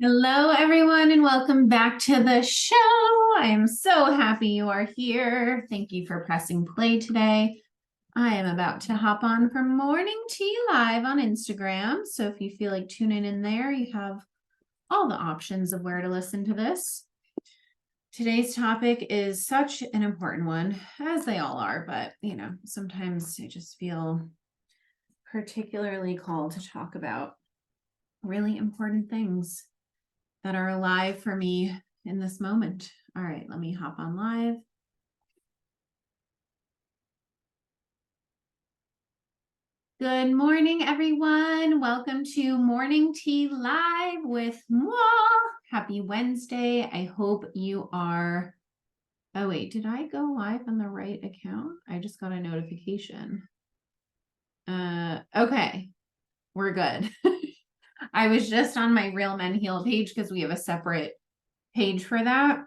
Hello, everyone, and welcome back to the show. I am so happy you are here. Thank you for pressing play today. I am about to hop on for Morning Tea Live on Instagram. So if you feel like tuning in there, you have all the options of where to listen to this. Today's topic is such an important one, as they all are, but sometimes I just feel particularly called to talk about really important things that are alive for me in this moment. All right, let me hop on live. Good morning, everyone. Welcome to Morning Tea Live with moi. Happy Wednesday. I hope you are. Oh, wait, did I go live on the right account? I just got a notification. Okay, we're good. I was just on my Real Men Heal page because we have a separate page for that.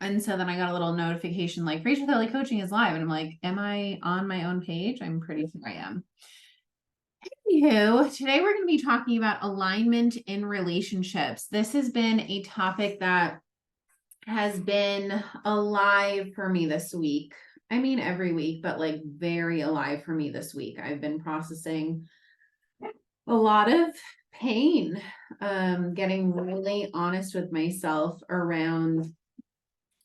And so then I got a little notification like Rachel Kelly Coaching is live. And I'm like, am I on my own page? I'm pretty sure I am. Anywho, today we're going to be talking about alignment in relationships. This has been a topic that has been alive for me this week. I mean, every week, but like very alive for me this week. I've been processing a lot of pain, getting really honest with myself around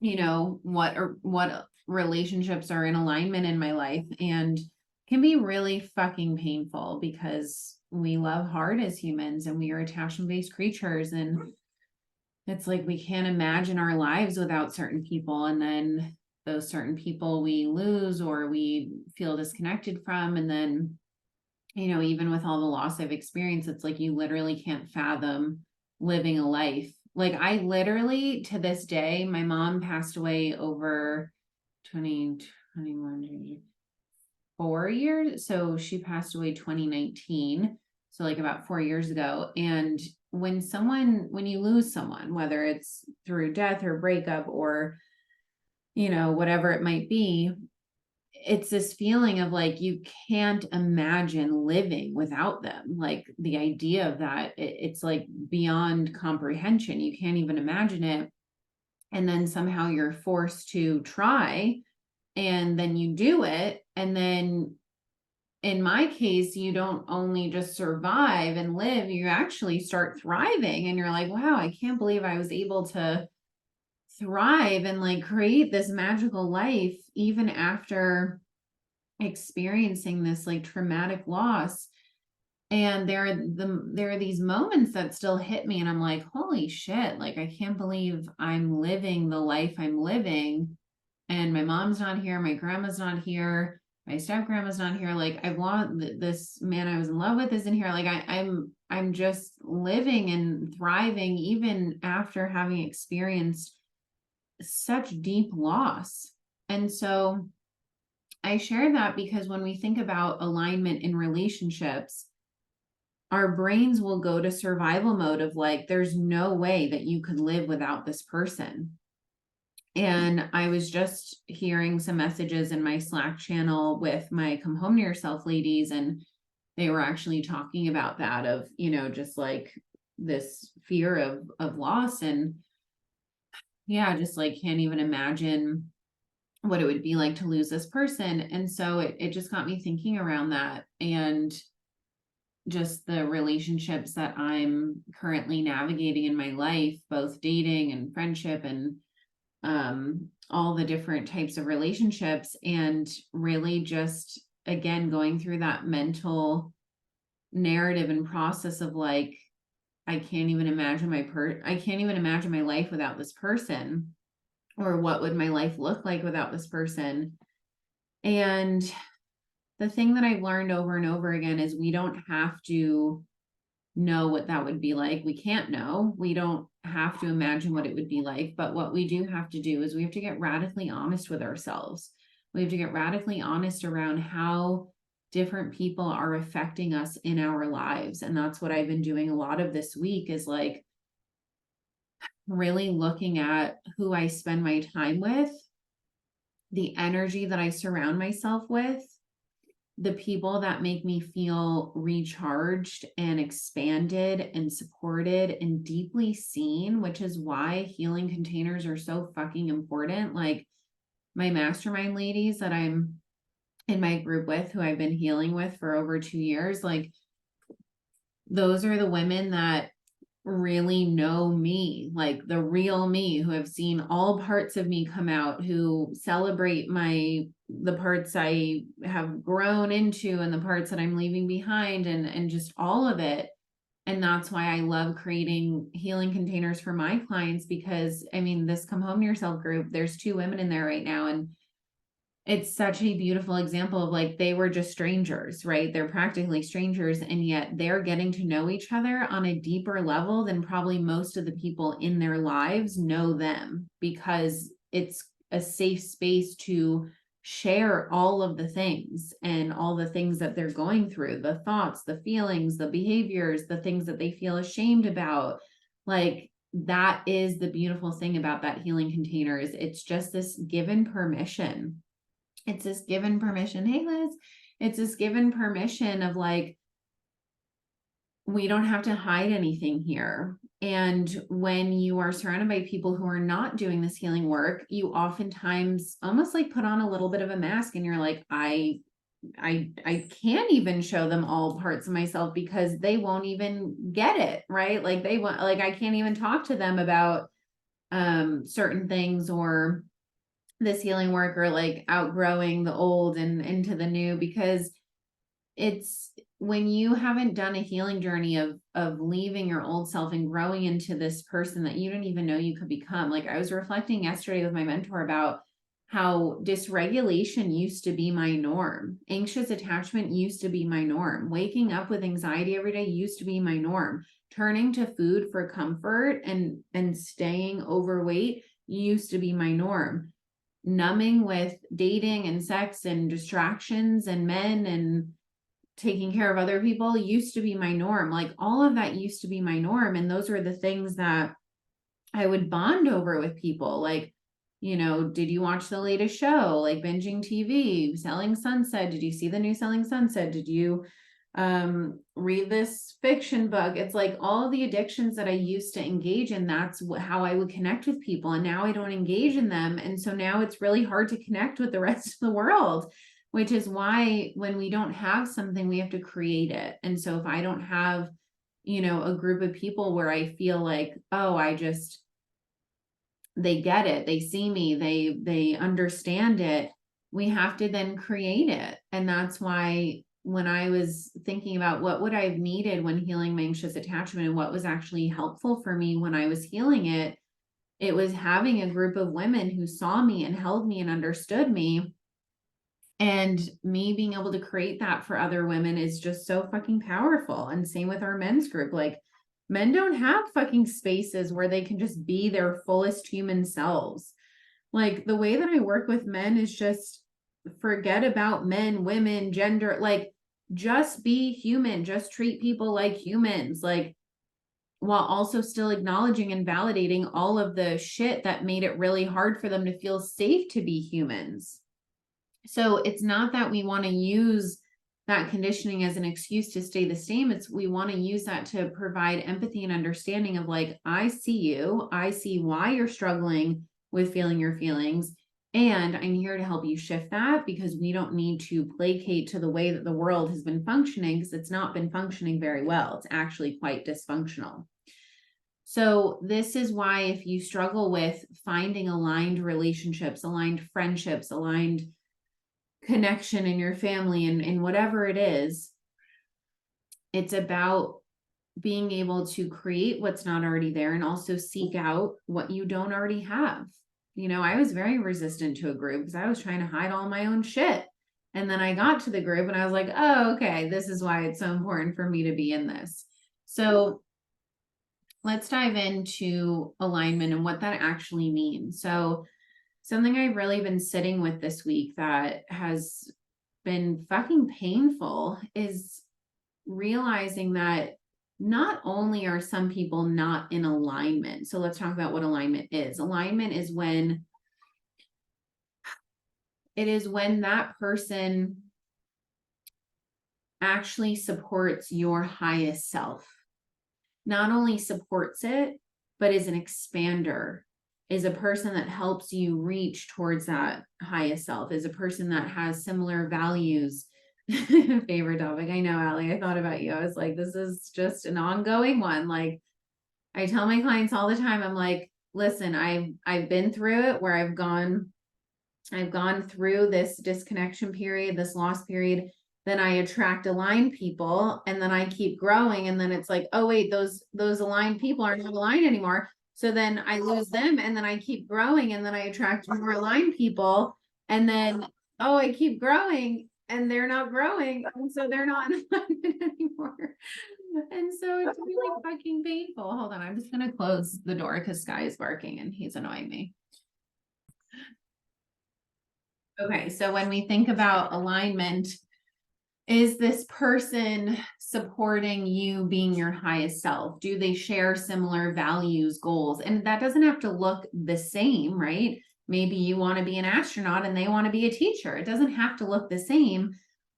what relationships are in alignment in my life, and can be really fucking painful because we love hard as humans and we are attachment-based creatures, and it's like we can't imagine our lives without certain people, and then those certain people we lose or we feel disconnected from, and then even with all the loss I've experienced, it's like you literally can't fathom living a life. Like I literally, to this day, my mom passed away over 2021, 4 years. So she passed away 2019. So like about 4 years ago. And when you lose someone, whether it's through death or breakup or, whatever it might be, it's this feeling of like you can't imagine living without them. Like the idea of that, it's like beyond comprehension. You can't even imagine it. And then somehow you're forced to try, and then you do it. And then in my case, you don't only just survive and live, you actually start thriving. And you're like, wow, I can't believe I was able to thrive and like create this magical life even after experiencing this like traumatic loss. And there are these moments that still hit me, and I'm like, holy shit, like I can't believe I'm living the life I'm living, and my mom's not here, my grandma's not here, my step grandma's not here, like I've lost this man I was in love with isn't here, like I'm just living and thriving even after having experienced such deep loss. And so I share that because when we think about alignment in relationships, our brains will go to survival mode of like, there's no way that you could live without this person. And I was just hearing some messages in my Slack channel with my Come Home to Yourself ladies, and they were actually talking about that of, just like this fear of loss. And yeah, just like can't even imagine what it would be like to lose this person. And so it just got me thinking around that, and just the relationships that I'm currently navigating in my life, both dating and friendship and all the different types of relationships, and really just again going through that mental narrative and process of like I can't even imagine my life without this person, or what would my life look like without this person. And the thing that I've learned over and over again is we don't have to know what that would be like. We can't know. We don't have to imagine what it would be like. But what we do have to do is we have to get radically honest with ourselves. We have to get radically honest around how different people are affecting us in our lives. And that's what I've been doing a lot of this week, is like really looking at who I spend my time with, the energy that I surround myself with, the people that make me feel recharged and expanded and supported and deeply seen, which is why healing containers are so fucking important. Like my mastermind ladies that I'm in my group with, who I've been healing with for over 2 years, like those are the women that really know me, like the real me, who have seen all parts of me come out, who celebrate the parts I have grown into and the parts that I'm leaving behind, and just all of it. And that's why I love creating healing containers for my clients, because I mean, this Come Home to Yourself group, there's 2 women in there right now, and it's such a beautiful example of like, they were just strangers, right? They're practically strangers, and yet they're getting to know each other on a deeper level than probably most of the people in their lives know them, because it's a safe space to share all of the things and all the things that they're going through, the thoughts, the feelings, the behaviors, the things that they feel ashamed about. Like, that is the beautiful thing about that healing container, is it's just this given permission. It's this given permission. Hey, Liz. It's this given permission of like, we don't have to hide anything here. And when you are surrounded by people who are not doing this healing work, you oftentimes almost like put on a little bit of a mask, and you're like, I can't even show them all parts of myself because they won't even get it, right? Like they want, like, I can't even talk to them about certain things, or this healing work, or like outgrowing the old and into the new, because it's when you haven't done a healing journey of leaving your old self and growing into this person that you didn't even know you could become. Like I was reflecting yesterday with my mentor about how dysregulation used to be my norm. Anxious attachment used to be my norm. Waking up with anxiety every day used to be my norm. Turning to food for comfort and staying overweight used to be my norm. Numbing with dating and sex and distractions and men and taking care of other people used to be my norm. Like all of that used to be my norm. And those were the things that I would bond over with people. Like, did you watch the latest show? Like binging TV, Selling Sunset. Did you see the new Selling Sunset? Did you read this fiction book? It's like all the addictions that I used to engage in, that's how I would connect with people. And now I don't engage in them. And so now it's really hard to connect with the rest of the world, which is why when we don't have something, we have to create it. And so if I don't have, a group of people where I feel like, oh, they get it, they see me, they understand it, we have to then create it. And that's why when I was thinking about what would I have needed when healing my anxious attachment and what was actually helpful for me when I was healing it, it was having a group of women who saw me and held me and understood me. And me being able to create that for other women is just so fucking powerful. And same with our men's group. Like, men don't have fucking spaces where they can just be their fullest human selves. Like, the way that I work with men is just forget about men, women, gender, like, just be human, just treat people like humans, like, while also still acknowledging and validating all of the shit that made it really hard for them to feel safe to be humans. So it's not that we want to use that conditioning as an excuse to stay the same. It's we want to use that to provide empathy and understanding of like, I see you, I see why you're struggling with feeling your feelings. And I'm here to help you shift that, because we don't need to placate to the way that the world has been functioning, because it's not been functioning very well. It's actually quite dysfunctional. So this is why if you struggle with finding aligned relationships, aligned friendships, aligned connection in your family, and whatever it is, it's about being able to create what's not already there and also seek out what you don't already have. I was very resistant to a group because I was trying to hide all my own shit. And then I got to the group and I was like, oh, okay, this is why it's so important for me to be in this. So let's dive into alignment and what that actually means. So something I've really been sitting with this week that has been fucking painful is realizing that not only are some people not in alignment. So let's talk about what alignment is. Alignment is when that person actually supports your highest self. Not only supports it, but is an expander, is a person that helps you reach towards that highest self, is a person that has similar values. Favorite topic. I know, Allie, I thought about you. I was like, this is just an ongoing one. Like, I tell my clients all the time, I'm like, listen, I've been through it where I've gone through this disconnection period, this loss period, then I attract aligned people, and then I keep growing, and then it's like, oh wait, those aligned people are not aligned anymore. So then I lose them, and then I keep growing, and then I attract more aligned people, and then oh, I keep growing, and they're not growing, and so they're not in alignment anymore. And so it's really fucking painful. Hold on, I'm just gonna close the door because Sky is barking and he's annoying me. Okay, so when we think about alignment, is this person supporting you being your highest self? Do they share similar values, goals? And that doesn't have to look the same, right? Maybe you want to be an astronaut and they want to be a teacher. It doesn't have to look the same,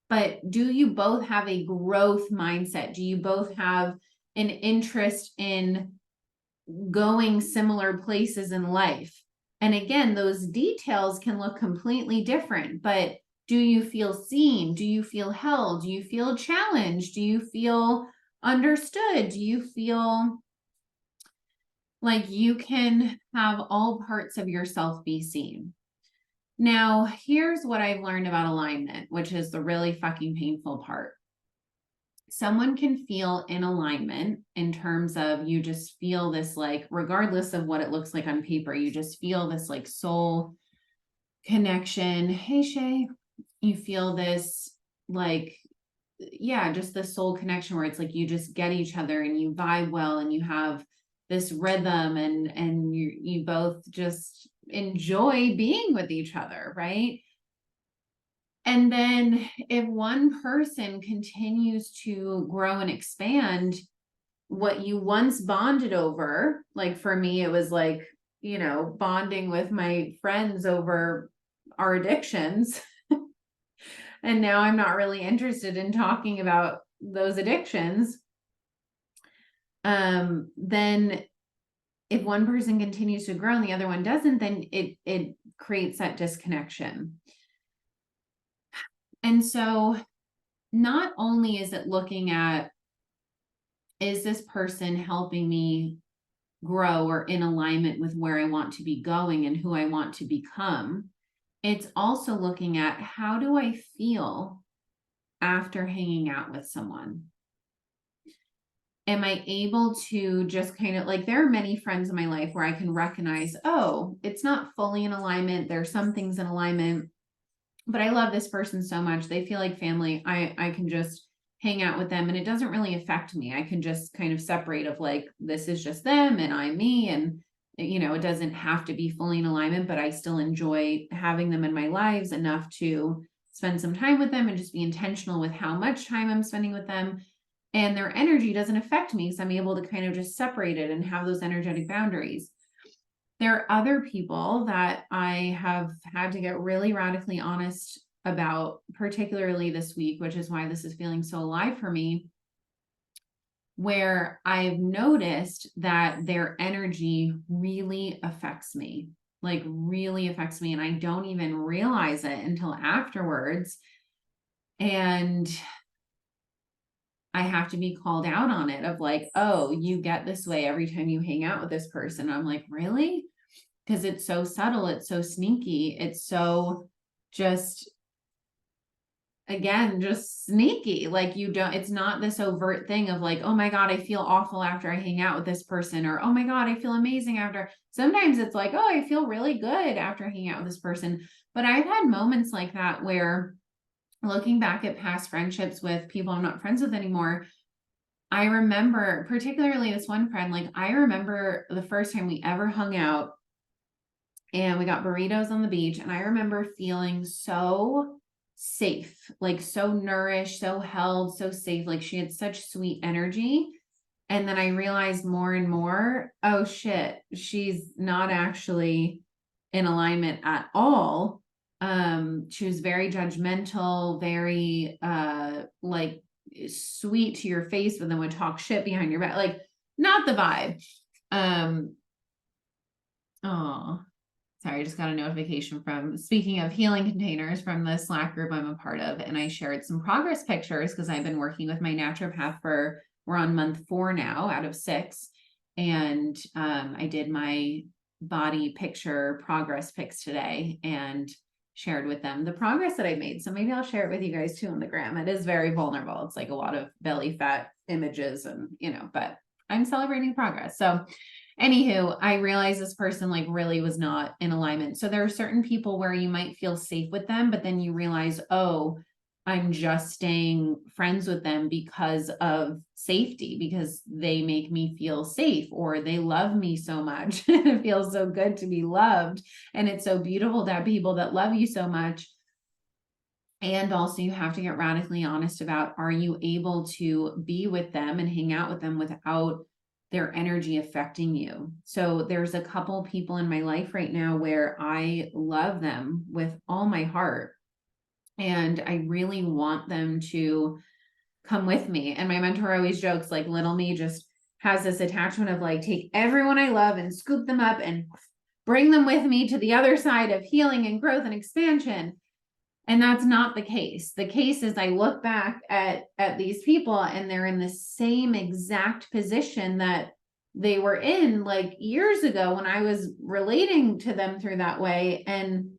but do you both have a growth mindset? Do you both have an interest in going similar places in life? And again, those details can look completely different, but do you feel seen? Do you feel held? Do you feel challenged? Do you feel understood? Do you feel like you can have all parts of yourself be seen? Now, here's what I've learned about alignment, which is the really fucking painful part. Someone can feel in alignment in terms of you just feel this, like, regardless of what it looks like on paper, you just feel this like soul connection. Hey, Shay, you feel this like, yeah, just the soul connection where it's like you just get each other and you vibe well and you have this rhythm and you both just enjoy being with each other, right? And then if one person continues to grow and expand, what you once bonded over, like for me, it was like, bonding with my friends over our addictions. And now I'm not really interested in talking about those addictions. Then if one person continues to grow and the other one doesn't, then it creates that disconnection. And so not only is it looking at, is this person helping me grow or in alignment with where I want to be going and who I want to become? It's also looking at, how do I feel after hanging out with someone? Am I able to just kind of, like, there are many friends in my life where I can recognize, oh, it's not fully in alignment. There's some things in alignment, but I love this person so much. They feel like family. I can just hang out with them and it doesn't really affect me. I can just kind of separate of like, this is just them and I'm me. And, it doesn't have to be fully in alignment, but I still enjoy having them in my lives enough to spend some time with them and just be intentional with how much time I'm spending with them. And their energy doesn't affect me. So I'm able to kind of just separate it and have those energetic boundaries. There are other people that I have had to get really radically honest about, particularly this week, which is why this is feeling so alive for me, where I've noticed that their energy really affects me, like really affects me. And I don't even realize it until afterwards. And I have to be called out on it of like, oh, you get this way every time you hang out with this person. I'm like, really? Because it's so subtle, it's so sneaky, it's so just, again, just sneaky. Like, it's not this overt thing of like, oh my God, I feel awful after I hang out with this person, or oh my God, I feel amazing after. Sometimes it's like, oh, I feel really good after hanging out with this person. But I've had moments like that where, looking back at past friendships with people I'm not friends with anymore, I remember, particularly this one friend, like I remember the first time we ever hung out and we got burritos on the beach. And I remember feeling so safe, like so nourished, so held, so safe. Like she had such sweet energy. And then I realized more and more, oh shit, she's not actually in alignment at all. She was very judgmental, very like sweet to your face, but then would talk shit behind your back. Like, not the vibe. Oh, sorry, I just got a notification from, speaking of healing containers, from the Slack group I'm a part of, and I shared some progress pictures because I've been working with my naturopath we're on month 4 now out of 6. And I did my body picture progress pics today and shared with them the progress that I made. So maybe I'll share it with you guys too on the gram. It is very vulnerable. It's like a lot of belly fat images and, but I'm celebrating progress. So anywho, I realized this person like really was not in alignment. So there are certain people where you might feel safe with them, but then you realize, oh, I'm just staying friends with them because of safety, because they make me feel safe, or they love me so much. It feels so good to be loved. And it's so beautiful to have people that love you so much. And also you have to get radically honest about, are you able to be with them and hang out with them without their energy affecting you? So there's a couple people in my life right now where I love them with all my heart. And I really want them to come with me. And my mentor always jokes, like, little me just has this attachment of like, take everyone I love and scoop them up and bring them with me to the other side of healing and growth and expansion. And that's not the case. The case is I look back at these people and they're in the same exact position that they were in like years ago when I was relating to them through that way. And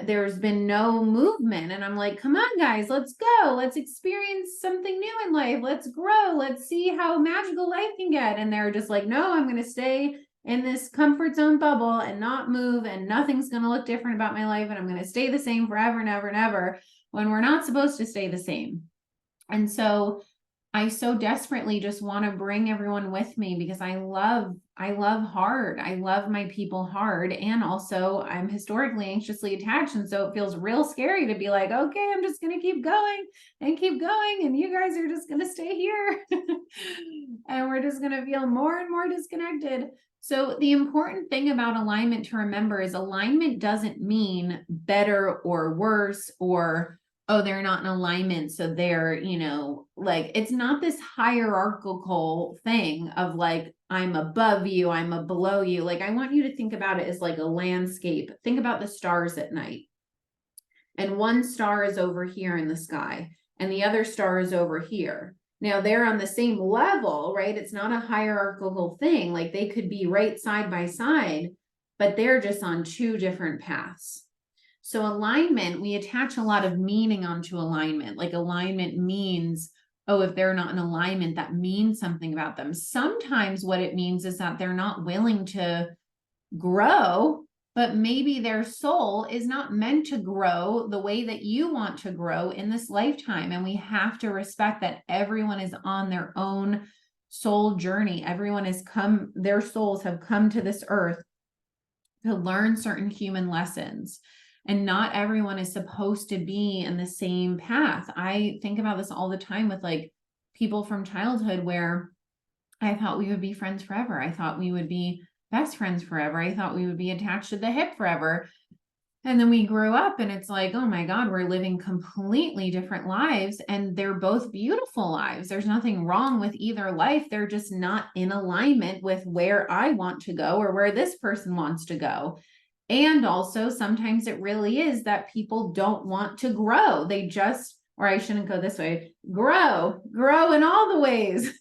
there's been no movement. And I'm like, come on, guys, let's go. Let's experience something new in life. Let's grow. Let's see how magical life can get. And they're just like, no, I'm going to stay in this comfort zone bubble and not move, and nothing's going to look different about my life. And I'm going to stay the same forever and ever and ever, when we're not supposed to stay the same. And so I so desperately just want to bring everyone with me because I love hard. I love my people hard. And also I'm historically anxiously attached. And so it feels real scary to be like, okay, I'm just going to keep going. And you guys are just going to stay here. And we're just going to feel more and more disconnected. So the important thing about alignment to remember is alignment doesn't mean better or worse, or, oh, they're not in alignment, so they're, like, it's not this hierarchical thing of like, I'm above you, I'm below you. Like, I want you to think about it as like a landscape. Think about the stars at night. And one star is over here in the sky, and the other star is over here. Now they're on the same level, right? It's not a hierarchical thing. Like, they could be right side by side, but they're just on 2 different paths. So alignment, we attach a lot of meaning onto alignment. Like, alignment means, oh, if they're not in alignment, that means something about them. Sometimes what it means is that they're not willing to grow, but maybe their soul is not meant to grow the way that you want to grow in this lifetime. And we have to respect that everyone is on their own soul journey. Everyone their souls have come to this earth to learn certain human lessons. And not everyone is supposed to be in the same path. I think about this all the time with like people from childhood where I thought we would be friends forever. I thought we would be best friends forever. I thought we would be attached to the hip forever. And then we grew up and it's like, oh my God, we're living completely different lives. And they're both beautiful lives. There's nothing wrong with either life. They're just not in alignment with where I want to go or where this person wants to go. And also sometimes it really is that people don't want to grow. They just, or I shouldn't go this way, grow in all the ways.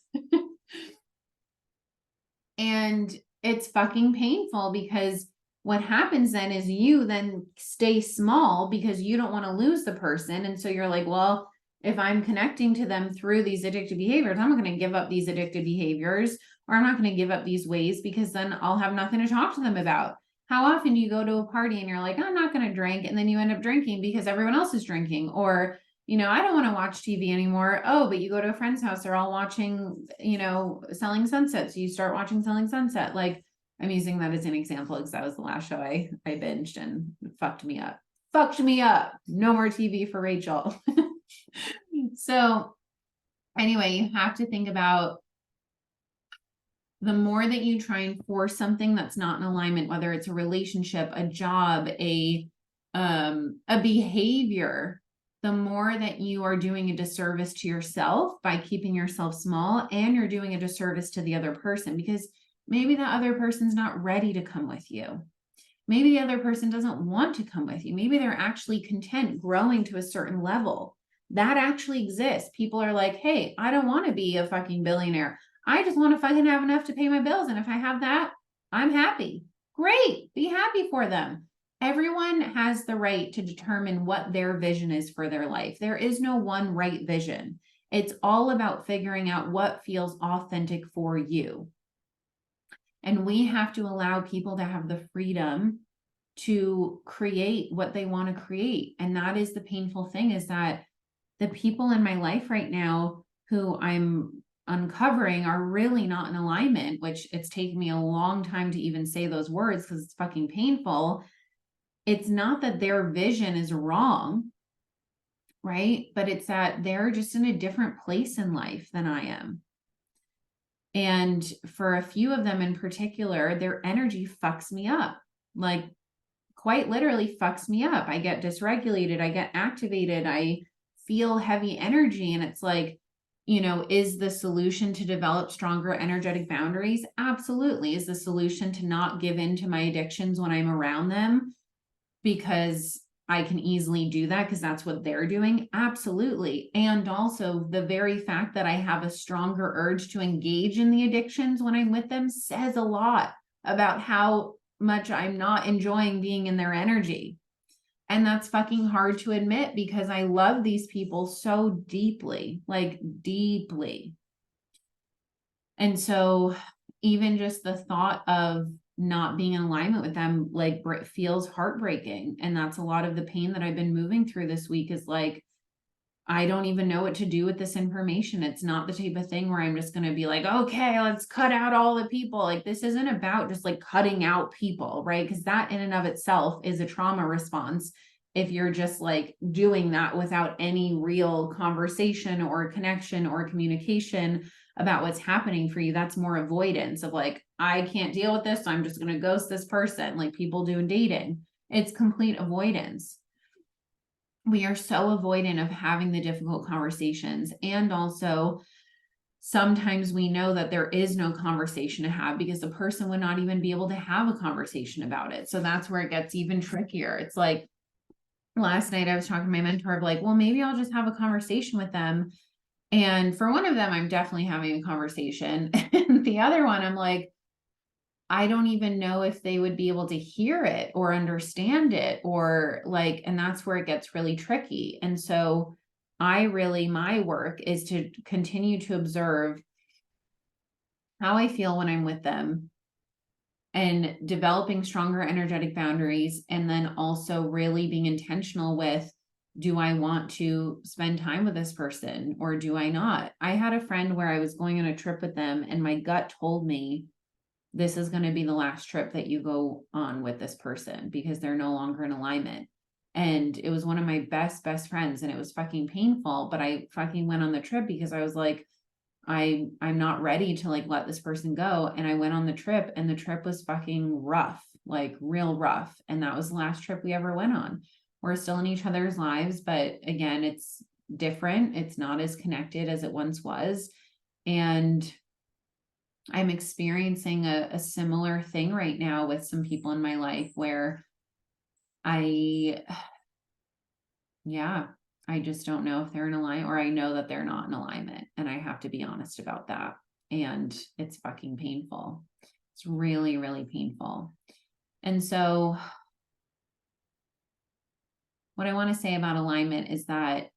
And it's fucking painful because what happens then is you then stay small because you don't want to lose the person. And so you're like, well, if I'm connecting to them through these addictive behaviors, I'm not going to give up these addictive behaviors, or I'm not going to give up these ways because then I'll have nothing to talk to them about. How often do you go to a party and you're like, I'm not going to drink, and then you end up drinking because everyone else is drinking? Or, I don't want to watch TV anymore. Oh, but you go to a friend's house, they're all watching, Selling Sunset. So you start watching Selling Sunset. Like, I'm using that as an example because that was the last show I binged and fucked me up. No more TV for Rachel. So anyway, you have to think about the more that you try and force something that's not in alignment, whether it's a relationship, a job, a behavior, the more that you are doing a disservice to yourself by keeping yourself small, and you're doing a disservice to the other person, because maybe the other person's not ready to come with you. Maybe the other person doesn't want to come with you. Maybe they're actually content growing to a certain level. That actually exists. People are like, hey, I don't want to be a fucking billionaire. I just want to fucking have enough to pay my bills. And if I have that, I'm happy. Great. Be happy for them. Everyone has the right to determine what their vision is for their life. There is no one right vision. It's all about figuring out what feels authentic for you. And we have to allow people to have the freedom to create what they want to create. And that is the painful thing, is that the people in my life right now who I'm uncovering are really not in alignment, which it's taken me a long time to even say those words because it's fucking painful. It's not that their vision is wrong, right? But it's that they're just in a different place in life than I am. And for a few of them in particular, their energy fucks me up, like quite literally fucks me up. I get dysregulated, I get activated, I feel heavy energy. And it's like, is the solution to develop stronger energetic boundaries? Absolutely. Is the solution to not give in to my addictions when I'm around them because I can easily do that because that's what they're doing? Absolutely. And also the very fact that I have a stronger urge to engage in the addictions when I'm with them says a lot about how much I'm not enjoying being in their energy. And that's fucking hard to admit because I love these people so deeply, like deeply. And so even just the thought of not being in alignment with them, like, feels heartbreaking. And that's a lot of the pain that I've been moving through this week, is like, I don't even know what to do with this information. It's not the type of thing where I'm just going to be like, okay, let's cut out all the people. Like, this isn't about just like cutting out people, right? Because that in and of itself is a trauma response. If you're just like doing that without any real conversation or connection or communication about what's happening for you, that's more avoidance of like, I can't deal with this, so I'm just going to ghost this person, like people do in dating. It's complete avoidance. We are so avoidant of having the difficult conversations. And also, sometimes we know that there is no conversation to have because the person would not even be able to have a conversation about it. So that's where it gets even trickier. It's like, last night I was talking to my mentor of like, well, maybe I'll just have a conversation with them. And for one of them, I'm definitely having a conversation. And the other one, I'm like, I don't even know if they would be able to hear it or understand it, or like, and that's where it gets really tricky. And so my work is to continue to observe how I feel when I'm with them and developing stronger energetic boundaries. And then also really being intentional with, do I want to spend time with this person or do I not? I had a friend where I was going on a trip with them and my gut told me, this is going to be the last trip that you go on with this person because they're no longer in alignment. And it was one of my best friends, and it was fucking painful, but I fucking went on the trip because I was like, I'm not ready to like let this person go. And I went on the trip, and the trip was fucking rough, like real rough. And that was the last trip we ever went on. We're still in each other's lives, but again, it's different. It's not as connected as it once was. And I'm experiencing a similar thing right now with some people in my life where I just don't know if they're in alignment, or I know that they're not in alignment, and I have to be honest about that. And it's fucking painful. It's really, really painful. And so what I want to say about alignment is that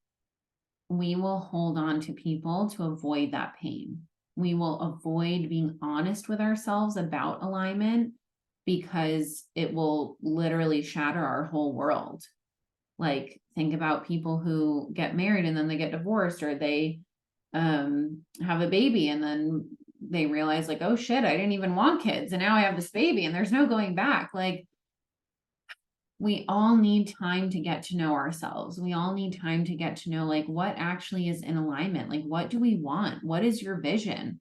we will hold on to people to avoid that pain. We will avoid being honest with ourselves about alignment because it will literally shatter our whole world. Like, think about people who get married and then they get divorced, or they have a baby and then they realize like, oh shit, I didn't even want kids and now I have this baby and there's no going back. Like, we all need time to get to know ourselves. We all need time to get to know like what actually is in alignment. Like, what do we want? What is your vision?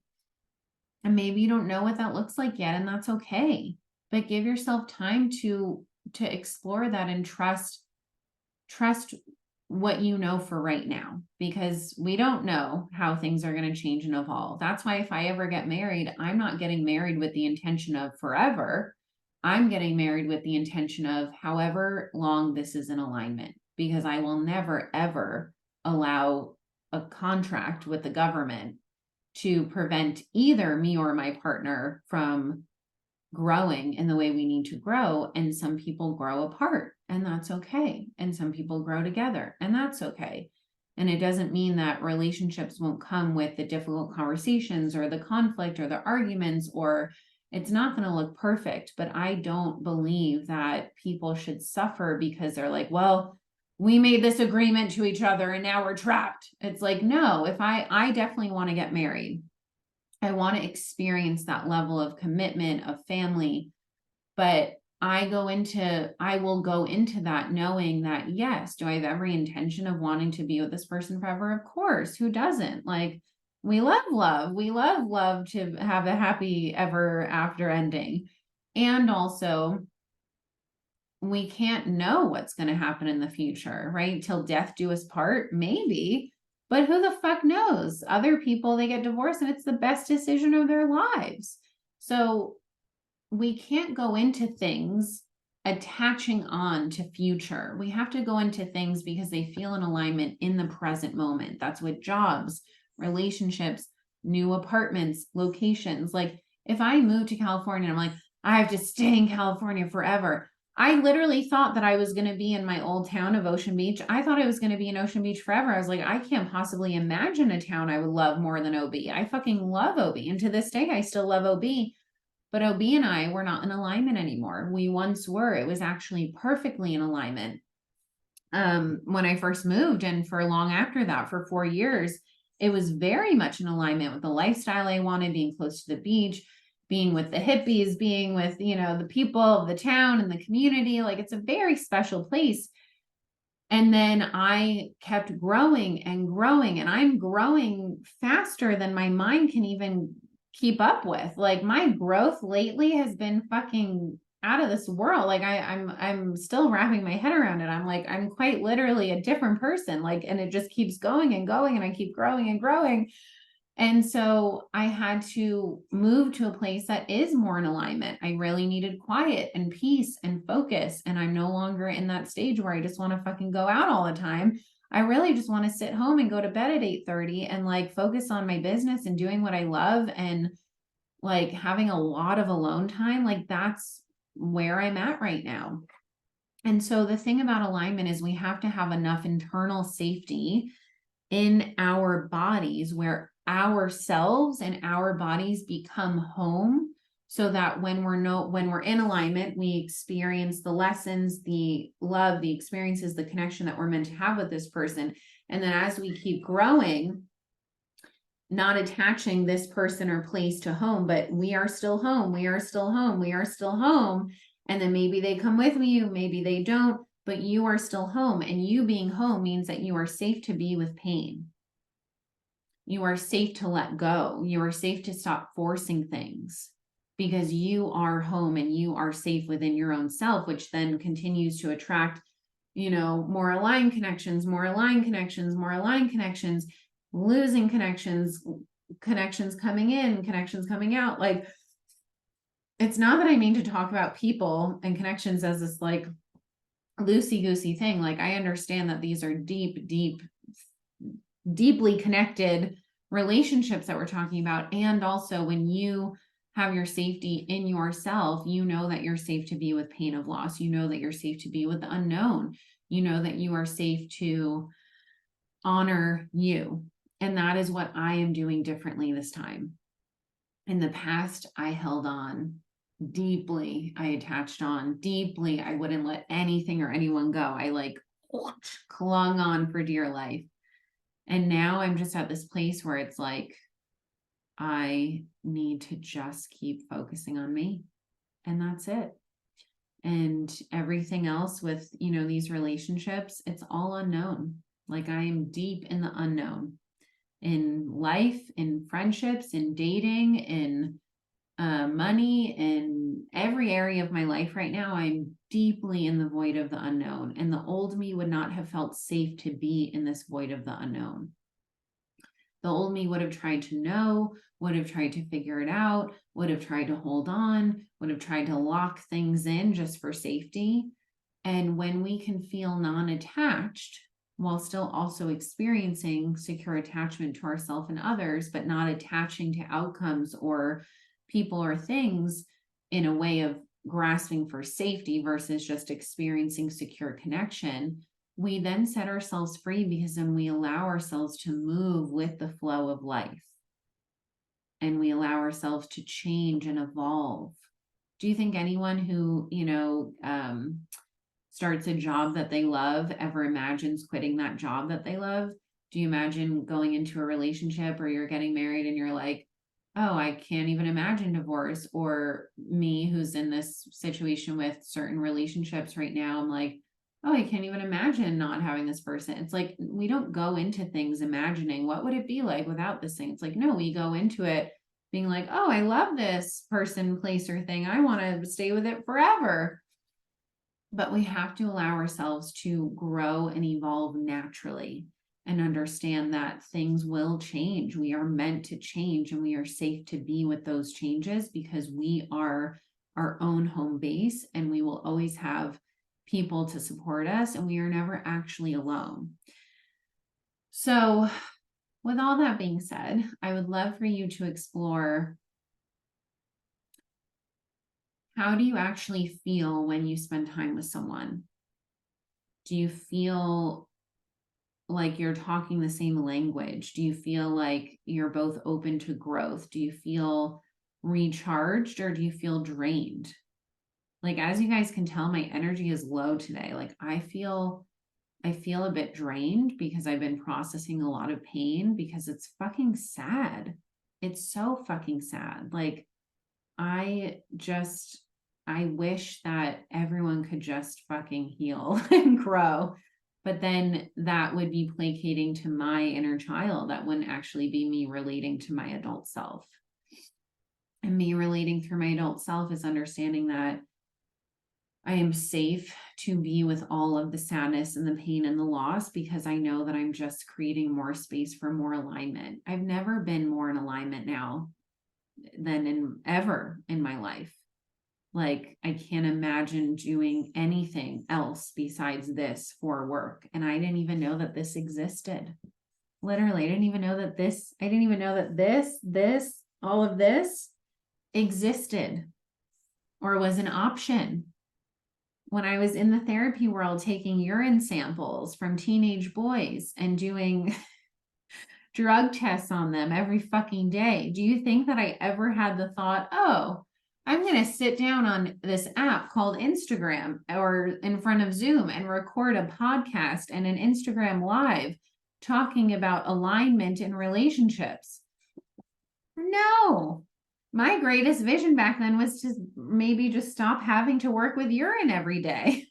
And maybe you don't know what that looks like yet, and that's okay. But give yourself time to explore that and trust what you know for right now, because we don't know how things are going to change and evolve. That's why if I ever get married, I'm not getting married with the intention of forever. I'm getting married with the intention of however long this is in alignment, because I will never, ever allow a contract with the government to prevent either me or my partner from growing in the way we need to grow. And some people grow apart, and that's okay. And some people grow together, and that's okay. And it doesn't mean that relationships won't come with the difficult conversations or the conflict or the arguments, or it's not going to look perfect. But I don't believe that people should suffer because they're like, well, we made this agreement to each other and now we're trapped. It's like, no, if I definitely want to get married. I want to experience that level of commitment, of family, but I will go into that knowing that, yes, do I have every intention of wanting to be with this person forever? Of course. Who doesn't? Like, we love love. We love love to have a happy ever after ending. And also, we can't know what's going to happen in the future, right? Till death do us part, maybe. But who the fuck knows? Other people, they get divorced and it's the best decision of their lives. So we can't go into things attaching on to future. We have to go into things because they feel in alignment in the present moment. That's with jobs, relationships, new apartments, locations. Like if I move to California, I'm like, I have to stay in California forever. I literally thought that I was going to be in my old town of Ocean Beach. I thought I was going to be in Ocean Beach forever. I was like, I can't possibly imagine a town I would love more than OB. I fucking love OB. And to this day, I still love OB. But OB and I were not in alignment anymore. We once were. It was actually perfectly in alignment. When I first moved, and for long after that, for 4 years, it was very much in alignment with the lifestyle I wanted, being close to the beach, being with the hippies, being with, the people of the town and the community. Like it's a very special place. And then I kept growing and growing, and I'm growing faster than my mind can even keep up with. Like my growth lately has been fucking out of this world. Like I'm still wrapping my head around it. I'm like, I'm quite literally a different person. Like, and it just keeps going and going, and I keep growing and growing. And so I had to move to a place that is more in alignment. I really needed quiet and peace and focus. And I'm no longer in that stage where I just want to fucking go out all the time. I really just want to sit home and go to bed at 8:30 and like focus on my business and doing what I love, and like having a lot of alone time. Like that's where I'm at right now. And so the thing about alignment is we have to have enough internal safety in our bodies where ourselves and our bodies become home, so that when we're in alignment, we experience the lessons, the love, the experiences, the connection that we're meant to have with this person. And then as we keep growing, not attaching this person or place to home, but we are still home, we are still home, we are still home. And then maybe they come with you, maybe they don't, but you are still home. And you being home means that you are safe to be with pain. You are safe to let go. You are safe to stop forcing things, because you are home and you are safe within your own self, which then continues to attract, more aligned connections, more aligned connections, more aligned connections, losing connections, connections coming in, connections coming out. Like, it's not that I mean to talk about people and connections as this like loosey-goosey thing. Like I understand that these are deeply connected relationships that we're talking about. And also when you have your safety in yourself, you know that you're safe to be with pain of loss. You know that you're safe to be with the unknown. You know that you are safe to honor you. And that is what I am doing differently this time. In the past, I held on deeply. I attached on deeply. I wouldn't let anything or anyone go. I like clung on for dear life. And now I'm just at this place where it's like, I need to just keep focusing on me. And that's it. And everything else with, these relationships, it's all unknown. Like I am deep in the unknown, in life, in friendships, in dating, in money, in every area of my life right now, I'm deeply in the void of the unknown. And the old me would not have felt safe to be in this void of the unknown. The old me would have tried to know, would have tried to figure it out, would have tried to hold on, would have tried to lock things in just for safety. And when we can feel non-attached while still also experiencing secure attachment to ourselves and others, but not attaching to outcomes or people or things in a way of grasping for safety versus just experiencing secure connection, we then set ourselves free, because then we allow ourselves to move with the flow of life. And we allow ourselves to change and evolve. Do you think anyone who, starts a job that they love ever imagines quitting that job that they love? Do you imagine going into a relationship, or you're getting married and you're like, oh, I can't even imagine divorce? Or me, who's in this situation with certain relationships right now, I'm like, oh, I can't even imagine not having this person. It's like, we don't go into things imagining what would it be like without this thing. It's like, no, we go into it being like, oh, I love this person, place, or thing. I want to stay with it forever. But we have to allow ourselves to grow and evolve naturally and understand that things will change. We are meant to change, and we are safe to be with those changes, because we are our own home base, and we will always have people to support us, and we are never actually alone. So with all that being said, I would love for you to explore, how do you actually feel when you spend time with someone? Do you feel like you're talking the same language? Do you feel like you're both open to growth? Do you feel recharged, or do you feel drained? Like, as you guys can tell, my energy is low today. Like, I feel a bit drained because I've been processing a lot of pain, because it's fucking sad. It's so fucking sad. Like, I wish that everyone could just fucking heal and grow. But then that would be placating to my inner child. That wouldn't actually be me relating to my adult self. And me relating through my adult self is understanding that I am safe to be with all of the sadness and the pain and the loss, because I know that I'm just creating more space for more alignment. I've never been more in alignment now than ever in my life. Like, I can't imagine doing anything else besides this for work. And I didn't even know that this existed. Literally, I didn't even know that all of this existed or was an option. When I was in the therapy world, taking urine samples from teenage boys and doing drug tests on them every fucking day, do you think that I ever had the thought, oh, I'm going to sit down on this app called Instagram or in front of Zoom and record a podcast and an Instagram live talking about alignment in relationships? No. My greatest vision back then was to maybe just stop having to work with urine every day.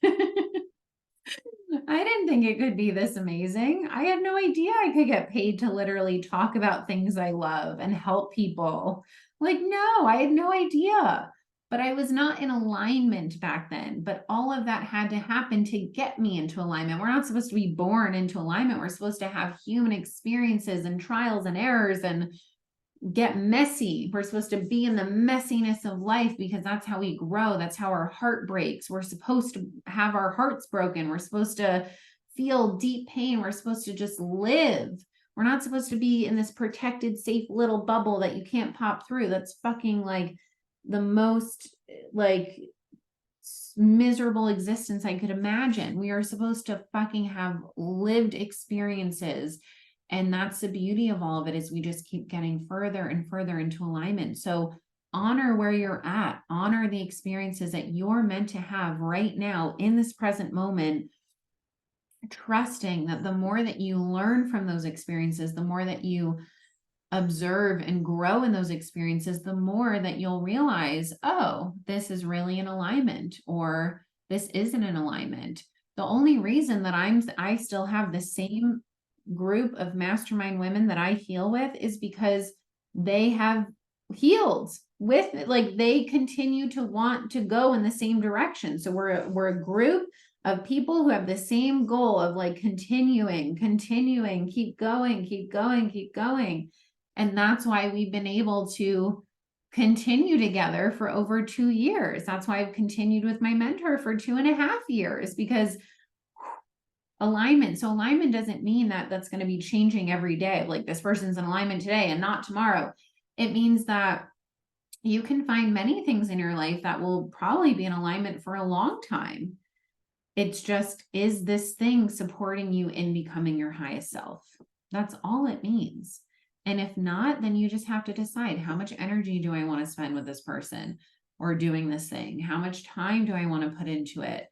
I didn't think it could be this amazing. I had no idea I could get paid to literally talk about things I love and help people. Like, no, I had no idea. But I was not in alignment back then. But all of that had to happen to get me into alignment. We're not supposed to be born into alignment. We're supposed to have human experiences and trials and errors and get messy. We're supposed to be in the messiness of life, because that's how we grow. That's how our heart breaks. We're supposed to have our hearts broken. We're supposed to feel deep pain. We're supposed to just live. We're not supposed to be in this protected, safe little bubble that you can't pop through. That's fucking like the most like miserable existence I could imagine. We are supposed to fucking have lived experiences. And that's the beauty of all of it, is we just keep getting further and further into alignment. So honor where you're at, honor the experiences that you're meant to have right now in this present moment, trusting that the more that you learn from those experiences, the more that you observe and grow in those experiences, the more that you'll realize, oh, this is really in alignment, or this isn't in alignment. The only reason that I still have the same group of mastermind women that I heal with is because they have healed with, like, they continue to want to go in the same direction. So we're a group of people who have the same goal of like continuing, keep going. And that's why we've been able to continue together for over 2 years. That's why I've continued with my mentor for 2.5 years, because alignment. So alignment doesn't mean that that's going to be changing every day. Like this person's in alignment today and not tomorrow. It means that you can find many things in your life that will probably be in alignment for a long time. It's just, is this thing supporting you in becoming your highest self? That's all it means. And if not, then you just have to decide, how much energy do I want to spend with this person or doing this thing? How much time do I want to put into it?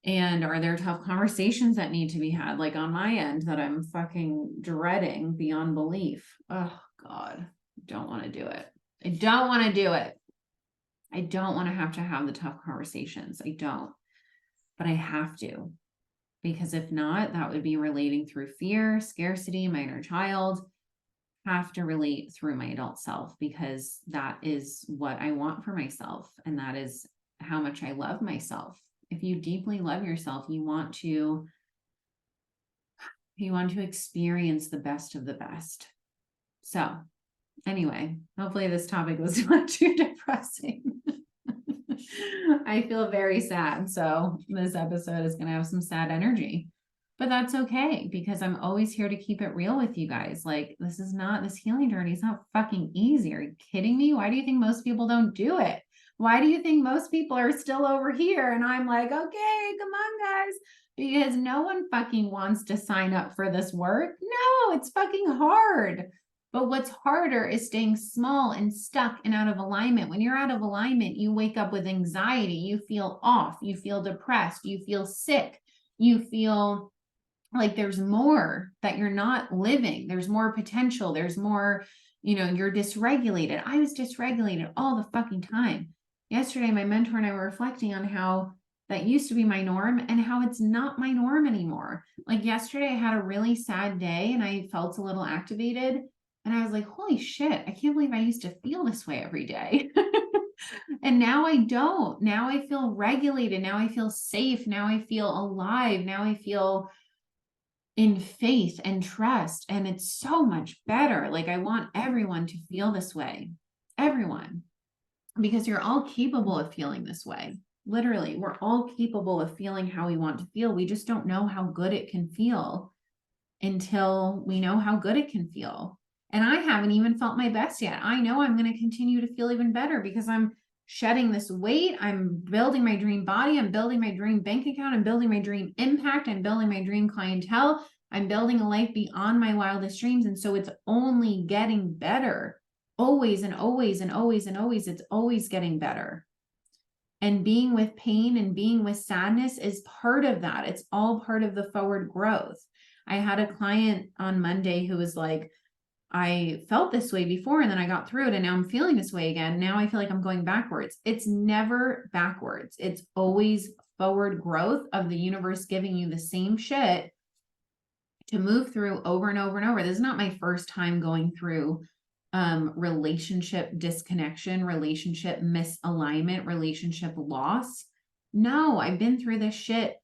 And are there tough conversations that need to be had, like on my end, that I'm fucking dreading beyond belief? Oh God, don't want to do it. I don't want to do it. I don't want to have the tough conversations. I don't. But I have to, because if not, that would be relating through fear, scarcity, my inner child. Have to relate through my adult self, because that is what I want for myself. And that is how much I love myself. If you deeply love yourself, you want to experience the best of the best. So anyway, hopefully this topic was not too depressing. I feel very sad. So this episode is going to have some sad energy, but that's okay, because I'm always here to keep it real with you guys. Like, this healing journey is not fucking easy. Are you kidding me? Why do you think most people don't do it? Why do you think most people are still over here? And I'm like, okay, come on, guys. Because no one fucking wants to sign up for this work. No, it's fucking hard. But what's harder is staying small and stuck and out of alignment. When you're out of alignment, you wake up with anxiety, you feel off, you feel depressed, you feel sick, you feel like there's more that you're not living. There's more potential. There's more, you're dysregulated. I was dysregulated all the fucking time. Yesterday, my mentor and I were reflecting on how that used to be my norm and how it's not my norm anymore. Like yesterday, I had a really sad day and I felt a little activated. And I was like, holy shit, I can't believe I used to feel this way every day. And now I don't. Now I feel regulated. Now I feel safe. Now I feel alive. Now I feel in faith and trust. And it's so much better. Like, I want everyone to feel this way. Everyone. Because you're all capable of feeling this way. Literally, we're all capable of feeling how we want to feel. We just don't know how good it can feel until we know how good it can feel. And I haven't even felt my best yet. I know I'm going to continue to feel even better because I'm shedding this weight. I'm building my dream body. I'm building my dream bank account. I'm building my dream impact. I'm building my dream clientele. I'm building a life beyond my wildest dreams. And so it's only getting better. Always and always and always and always. It's always getting better. And being with pain and being with sadness is part of that. It's all part of the forward growth. I had a client on Monday who was like, I felt this way before and then I got through it and now I'm feeling this way again. Now I feel like I'm going backwards. It's never backwards. It's always forward growth of the universe giving you the same shit to move through over and over and over. This is not my first time going through relationship disconnection, relationship misalignment, relationship loss. No, I've been through this shit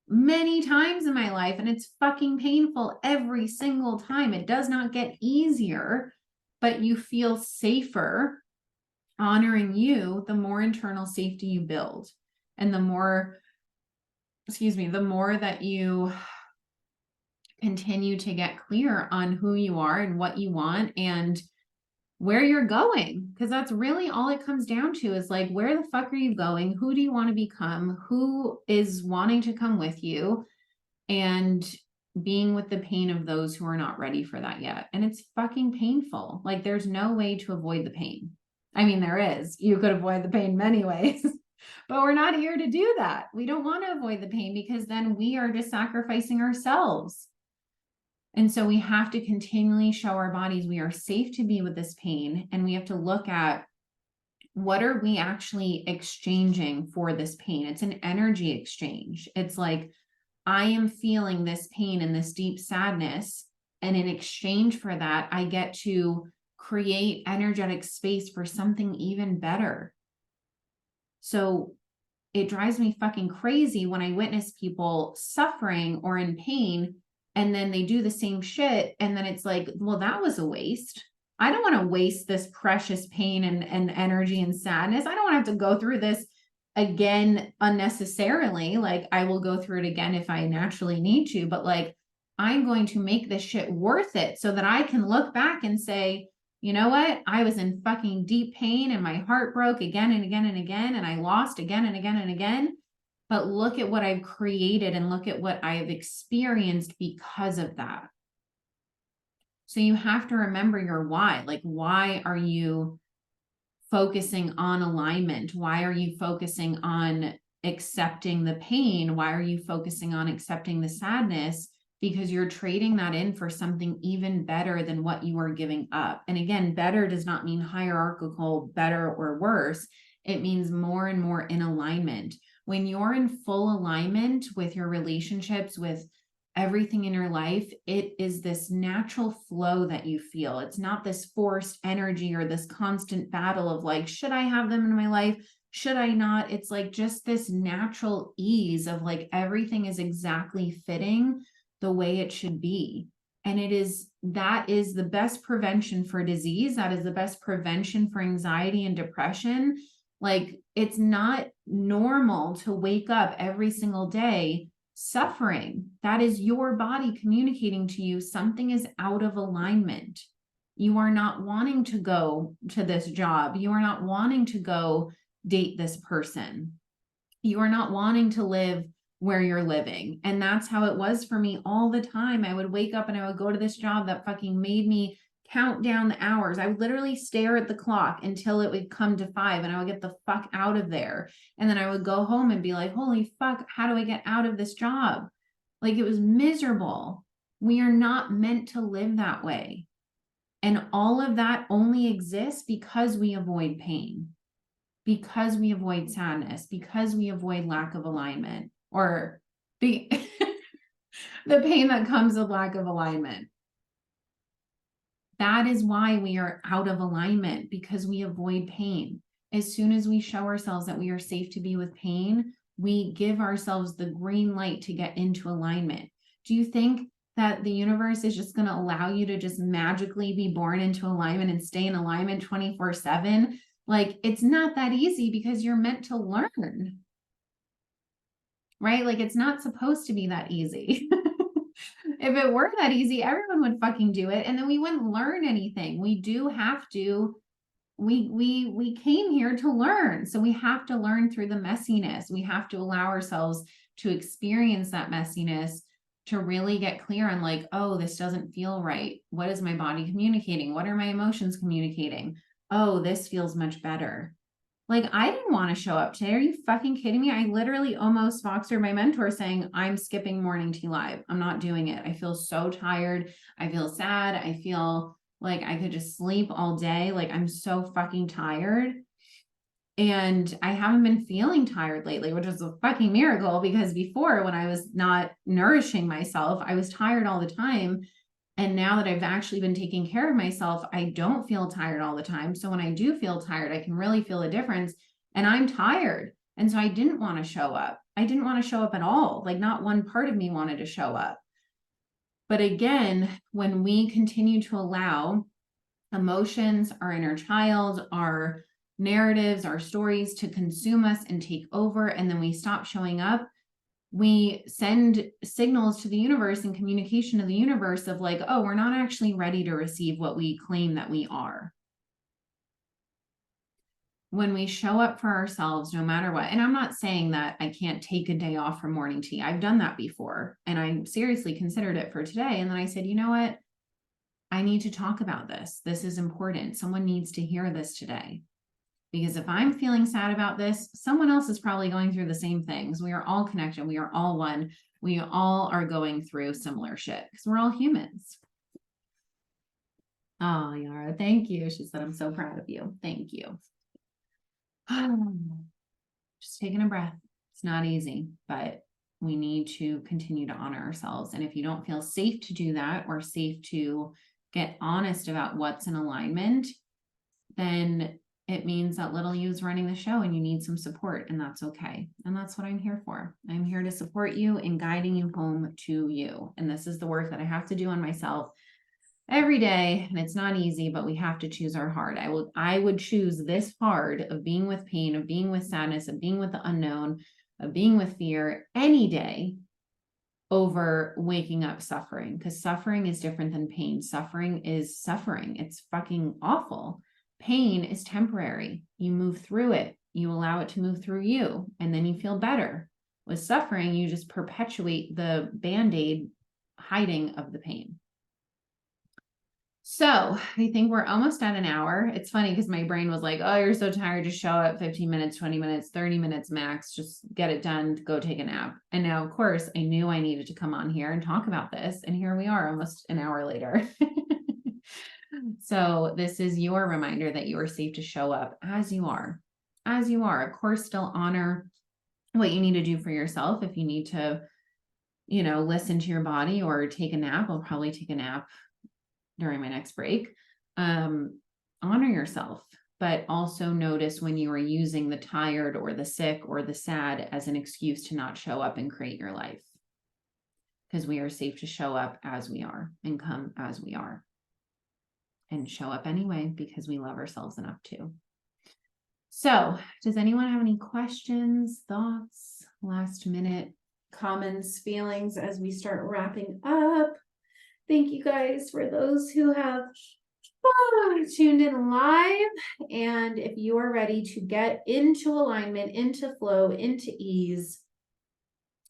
many times in my life and it's fucking painful every single time. It does not get easier, but you feel safer honoring you the more internal safety you build. And the more that you continue to get clear on who you are and what you want and where you're going, because that's really all it comes down to is like, where the fuck are you going? Who do you want to become? Who is wanting to come with you? And being with the pain of those who are not ready for that yet. And it's fucking painful. Like, there's no way to avoid the pain. I mean, there is. You could avoid the pain many ways, but we're not here to do that. We don't want to avoid the pain because then we are just sacrificing ourselves. And so we have to continually show our bodies we are safe to be with this pain. And we have to look at, what are we actually exchanging for this pain? It's an energy exchange. It's like, I am feeling this pain and this deep sadness. And in exchange for that, I get to create energetic space for something even better. So it drives me fucking crazy when I witness people suffering or in pain, and then they do the same shit. And then it's like, well, that was a waste. I don't want to waste this precious pain and energy and sadness. I don't want to have to go through this again unnecessarily. Like, I will go through it again if I naturally need to, but like, I'm going to make this shit worth it so that I can look back and say, you know what? I was in fucking deep pain and my heart broke again and again and again, and I lost again and again and again. But look at what I've created and look at what I've experienced because of that. So you have to remember your why. Like, why are you focusing on alignment? Why are you focusing on accepting the pain? Why are you focusing on accepting the sadness? Because you're trading that in for something even better than what you are giving up. And again, better does not mean hierarchical, better or worse. It means more and more in alignment. When you're in full alignment with your relationships, with everything in your life, it is this natural flow that you feel. It's not this forced energy or this constant battle of like, should I have them in my life? Should I not? It's like just this natural ease of like everything is exactly fitting the way it should be. And that is the best prevention for disease. That is the best prevention for anxiety and depression. Like, it's not normal to wake up every single day suffering. That is your body communicating to you something is out of alignment. You are not wanting to go to this job. You are not wanting to go date this person. You are not wanting to live where you're living. And that's how it was for me all the time. I would wake up and I would go to this job that fucking made me count down the hours. I would literally stare at the clock until it would come to 5 and I would get the fuck out of there. And then I would go home and be like, holy fuck, how do I get out of this job? Like, it was miserable. We are not meant to live that way. And all of that only exists because we avoid pain, because we avoid sadness, because we avoid lack of alignment, or the pain that comes with lack of alignment. That is why we are out of alignment, because we avoid pain. As soon as we show ourselves that we are safe to be with pain, we give ourselves the green light to get into alignment. Do you think that the universe is just going to allow you to just magically be born into alignment and stay in alignment 24/7? Like, it's not that easy because you're meant to learn, right? Like, it's not supposed to be that easy. If it were that easy, everyone would fucking do it, and then we wouldn't learn anything. We do have to, we came here to learn. So we have to learn through the messiness. We have to allow ourselves to experience that messiness to really get clear on like, oh, this doesn't feel right. What is my body communicating? What are my emotions communicating? Oh, this feels much better. Like, I didn't want to show up today. Are you fucking kidding me? I literally almost Voxered my mentor saying, I'm skipping morning tea live. I'm not doing it. I feel so tired. I feel sad. I feel like I could just sleep all day. Like, I'm so fucking tired. And I haven't been feeling tired lately, which is a fucking miracle, because before, when I was not nourishing myself, I was tired all the time. And now that I've actually been taking care of myself, I don't feel tired all the time. So when I do feel tired, I can really feel a difference. And I'm tired. And so I didn't want to show up. I didn't want to show up at all. Like, not one part of me wanted to show up. But again, when we continue to allow emotions, our inner child, our narratives, our stories to consume us and take over, and then we stop showing up, we send signals to the universe and communication to the universe of like, oh, we're not actually ready to receive what we claim that we are. When we show up for ourselves, no matter what, and I'm not saying that I can't take a day off from morning tea. I've done that before, and I seriously considered it for today. And then I said, you know what? I need to talk about this. This is important. Someone needs to hear this today. Because if I'm feeling sad about this, someone else is probably going through the same things. We are all connected. We are all one. We all are going through similar shit because we're all humans. Oh, Yara, thank you. She said, I'm so proud of you. Thank you. Just taking a breath. It's not easy, but we need to continue to honor ourselves. And if you don't feel safe to do that, or safe to get honest about what's in alignment, then it means that little you is running the show and you need some support, and that's okay. And that's what I'm here for. I'm here to support you in guiding you home to you. And this is the work that I have to do on myself every day. And it's not easy, but we have to choose our heart. I would choose this hard of being with pain, of being with sadness, of being with the unknown, of being with fear any day over waking up suffering, because suffering is different than pain. Suffering is suffering. It's fucking awful. Pain is temporary. You move through it. You allow it to move through you, and then you feel better. With suffering, you just perpetuate the Band-Aid hiding of the pain. So I think we're almost at an hour. It's funny because my brain was like, oh, you're so tired. Just show up 15 minutes, 20 minutes, 30 minutes max. Just get it done, go take a nap. And now, of course, I knew I needed to come on here and talk about this. And here we are almost an hour later. So this is your reminder that you are safe to show up as you are. As you are. Of course, still honor what you need to do for yourself. If you need to, listen to your body or take a nap, I'll probably take a nap during my next break. Honor yourself, but also notice when you are using the tired or the sick or the sad as an excuse to not show up and create your life. Because we are safe to show up as we are and come as we are. And show up anyway, because we love ourselves enough to. So, does anyone have any questions, thoughts, last minute comments, feelings as we start wrapping up? Thank you guys for those who have tuned in live. And if you are ready to get into alignment, into flow, into ease,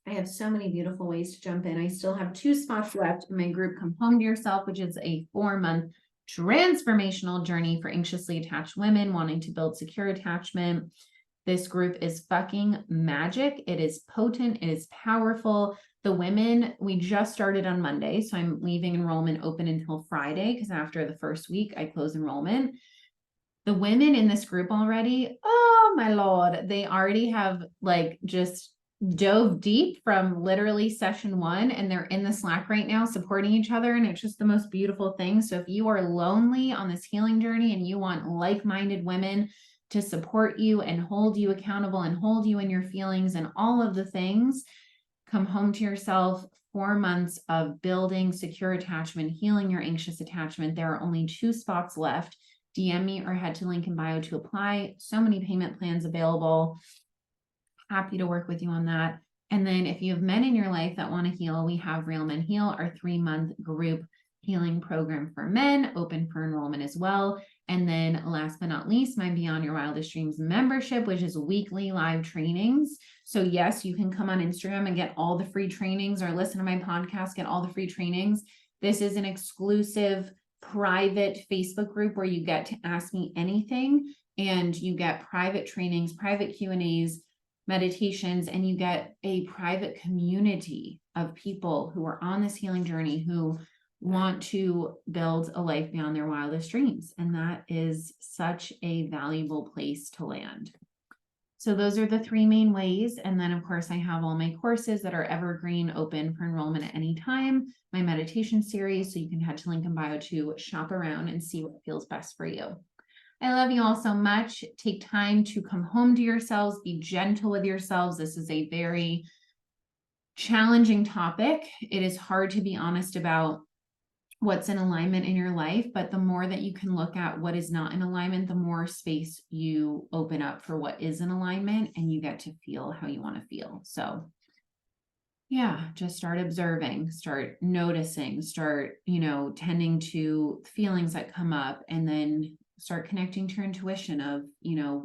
I have so many beautiful ways to jump in. I still have 2 spots left in my group, Come Home to Yourself, which is a 4-month transformational journey for anxiously attached women wanting to build secure attachment. This group is fucking magic. It is potent. It is powerful. The women, we just started on Monday, so I'm leaving enrollment open until Friday, because after the first week, I close enrollment. The women in this group already, oh my Lord, they already have just dove deep from literally session 1, and they're in the Slack right now supporting each other, and it's just the most beautiful thing. So if you are lonely on this healing journey and you want like-minded women to support you and hold you accountable and hold you in your feelings and all of the things, Come Home to Yourself, 4 months of building secure attachment, healing your anxious attachment. There are only 2 spots left. DM me or head to link in bio to apply. So many payment plans available. Happy to work with you on that. And then if you have men in your life that want to heal, we have Real Men Heal, our 3-month group healing program for men, open for enrollment as well. And then last but not least, my Beyond Your Wildest Dreams membership, which is weekly live trainings. So yes, you can come on Instagram and get all the free trainings, or listen to my podcast, get all the free trainings. This is an exclusive private Facebook group where you get to ask me anything, and you get private trainings, private Q&As, meditations, and you get a private community of people who are on this healing journey, who want to build a life beyond their wildest dreams. And that is such a valuable place to land. So those are the 3 main ways. And then of course I have all my courses that are evergreen, open for enrollment at any time, my meditation series. So you can head to link in bio to shop around and see what feels best for you. I love you all so much. Take time to come home to yourselves, be gentle with yourselves. This is a very challenging topic. It is hard to be honest about what's in alignment in your life, but the more that you can look at what is not in alignment, the more space you open up for what is in alignment, and you get to feel how you want to feel. So yeah, just start observing, start noticing, start, tending to feelings that come up, and then start connecting to your intuition of,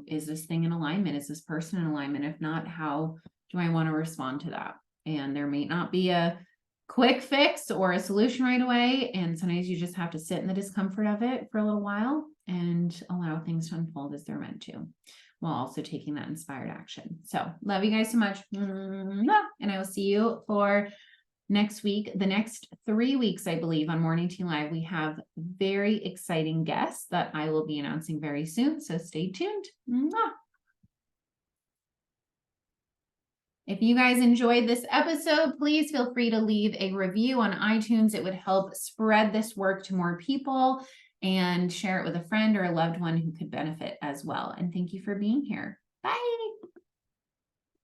is this thing in alignment? Is this person in alignment? If not, how do I want to respond to that? And there may not be a quick fix or a solution right away. And sometimes you just have to sit in the discomfort of it for a little while and allow things to unfold as they're meant to, while also taking that inspired action. So love you guys so much. And I will see you for next week. The next 3 weeks, I believe, on Morning Tea Live, we have very exciting guests that I will be announcing very soon. So stay tuned. If you guys enjoyed this episode, please feel free to leave a review on iTunes. It would help spread this work to more people, and share it with a friend or a loved one who could benefit as well. And thank you for being here. Bye.